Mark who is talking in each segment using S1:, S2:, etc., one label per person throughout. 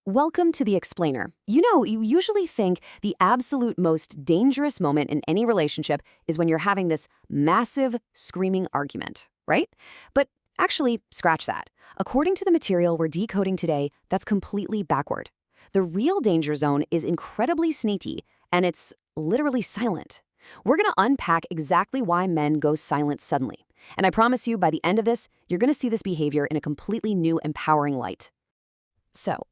S1: Welcome to the explainer. You usually think the absolute most dangerous moment in any relationship is when you're having this massive, screaming argument, right? But actually, scratch that. According to the material we're decoding today, that's completely backward. The real danger zone is incredibly sneaky, and it's literally silent. We're going to unpack exactly why men go silent suddenly. And I promise you, by the end of this, you're going to see this behavior in a completely new, empowering light.
S2: So,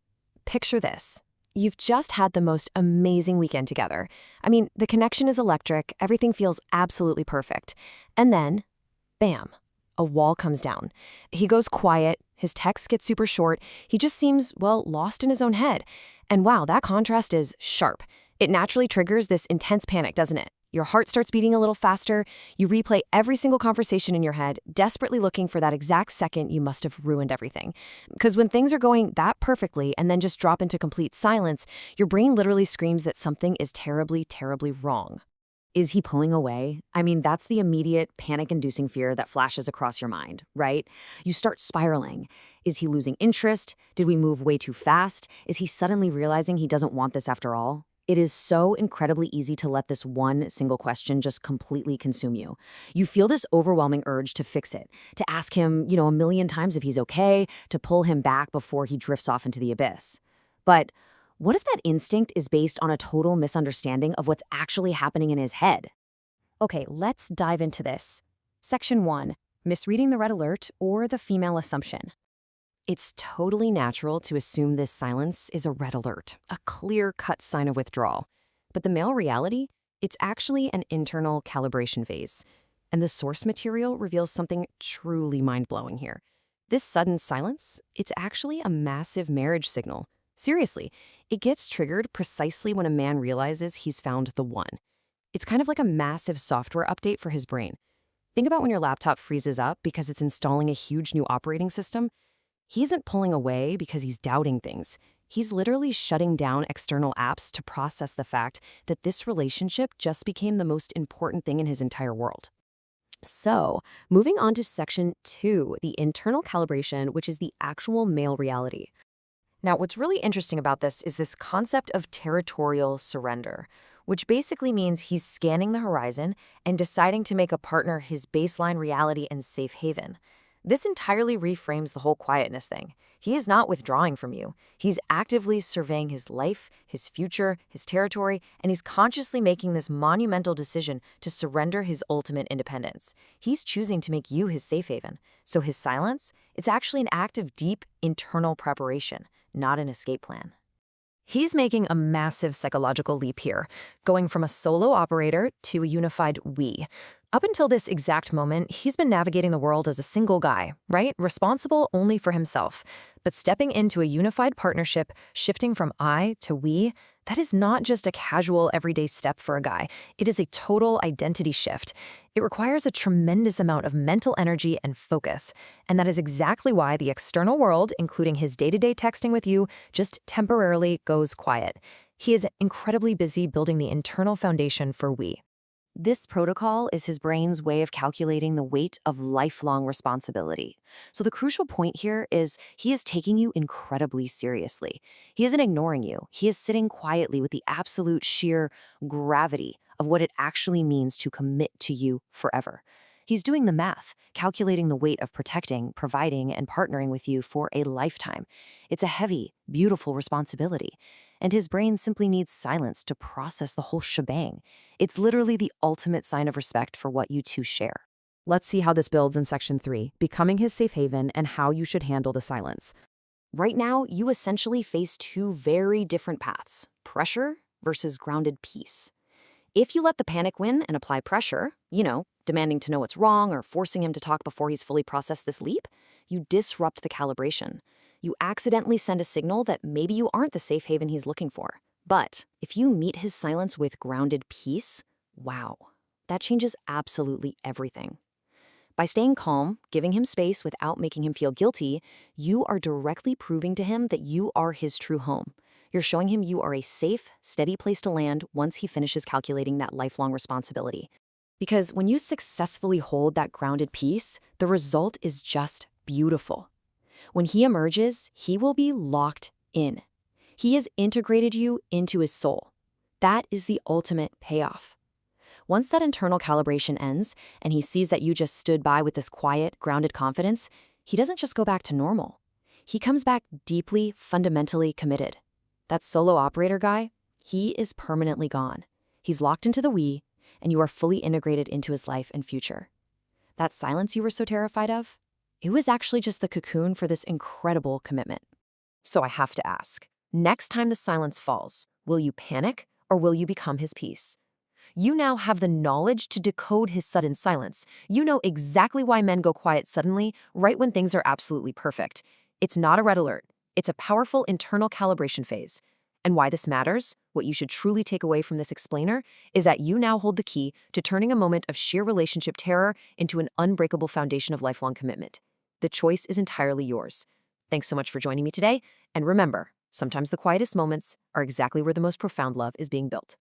S2: picture this. You've just had the most amazing weekend together. I mean, the connection is electric, everything feels absolutely perfect. And then, bam, a wall comes down. He goes quiet, his texts get super short, he just seems, well, lost in his own head. And wow, that contrast is sharp. It naturally triggers this intense panic, doesn't it? Your heart starts beating a little faster, you replay every single conversation in your head, desperately looking for that exact second you must have ruined everything. Because when things are going that perfectly and then just drop into complete silence, your brain literally screams that something is terribly, terribly wrong.
S1: Is he pulling away? I mean, that's the immediate panic-inducing fear that flashes across your mind, right? You start spiraling. Is he losing interest? Did we move way too fast? Is he suddenly realizing he doesn't want this after all? It is so incredibly easy to let this one single question just completely consume you. You feel this overwhelming urge to fix it, to ask him, a million times if he's okay, to pull him back before he drifts off into the abyss. But what if that instinct is based on a total misunderstanding of what's actually happening in his head?
S2: Okay, let's dive into this. Section 1, misreading the red alert or the female assumption. It's totally natural to assume this silence is a red alert, a clear-cut sign of withdrawal. But the male reality, it's actually an internal calibration phase. And the source material reveals something truly mind-blowing here. This sudden silence, it's actually a massive marriage signal. Seriously, it gets triggered precisely when a man realizes he's found the one. It's kind of like a massive software update for his brain. Think about when your laptop freezes up because it's installing a huge new operating system. He isn't pulling away because he's doubting things. He's literally shutting down external apps to process the fact that this relationship just became the most important thing in his entire world.
S1: So, moving on to section 2, the internal calibration, which is the actual male reality.
S2: Now, what's really interesting about this is this concept of territorial surrender, which basically means he's scanning the horizon and deciding to make a partner his baseline reality and safe haven. This entirely reframes the whole quietness thing. He is not withdrawing from you. He's actively surveying his life, his future, his territory, and he's consciously making this monumental decision to surrender his ultimate independence. He's choosing to make you his safe haven. So his silence, it's actually an act of deep internal preparation, not an escape plan. He's making a massive psychological leap here, going from a solo operator to a unified we. Up until this exact moment, he's been navigating the world as a single guy, right? Responsible only for himself. But stepping into a unified partnership, shifting from I to we, that is not just a casual everyday step for a guy. It is a total identity shift. It requires a tremendous amount of mental energy and focus. And that is exactly why the external world, including his day-to-day texting with you, just temporarily goes quiet. He is incredibly busy building the internal foundation for we.
S1: This protocol is his brain's way of calculating the weight of lifelong responsibility. So the crucial point here is he is taking you incredibly seriously. He isn't ignoring you. He is sitting quietly with the absolute sheer gravity of what it actually means to commit to you forever. He's doing the math, calculating the weight of protecting, providing, and partnering with you for a lifetime. It's a heavy, beautiful responsibility. And his brain simply needs silence to process the whole shebang. It's literally the ultimate sign of respect for what you two share.
S2: Let's see how this builds in section 3, becoming his safe haven and how you should handle the silence.
S1: Right now, you essentially face two very different paths, pressure versus grounded peace. If you let the panic win and apply pressure, demanding to know what's wrong or forcing him to talk before he's fully processed this leap, you disrupt the calibration. You accidentally send a signal that maybe you aren't the safe haven he's looking for. But if you meet his silence with grounded peace, wow, that changes absolutely everything. By staying calm, giving him space without making him feel guilty, you are directly proving to him that you are his true home. You're showing him you are a safe, steady place to land once he finishes calculating that lifelong responsibility. Because when you successfully hold that grounded peace, the result is just beautiful. When he emerges, he will be locked in. He has integrated you into his soul. That is the ultimate payoff. Once that internal calibration ends and he sees that you just stood by with this quiet, grounded confidence, he doesn't just go back to normal. He comes back deeply, fundamentally committed. That solo operator guy, he is permanently gone. He's locked into the we, and you are fully integrated into his life and future. That silence you were so terrified of, it was actually just the cocoon for this incredible commitment.
S2: So I have to ask, next time the silence falls, will you panic or will you become his peace? You now have the knowledge to decode his sudden silence. You know exactly why men go quiet suddenly, right when things are absolutely perfect. It's not a red alert. It's a powerful internal calibration phase. And why this matters, what you should truly take away from this explainer, is that you now hold the key to turning a moment of sheer relationship terror into an unbreakable foundation of lifelong commitment. The choice is entirely yours. Thanks so much for joining me today. And remember, sometimes the quietest moments are exactly where the most profound love is being built.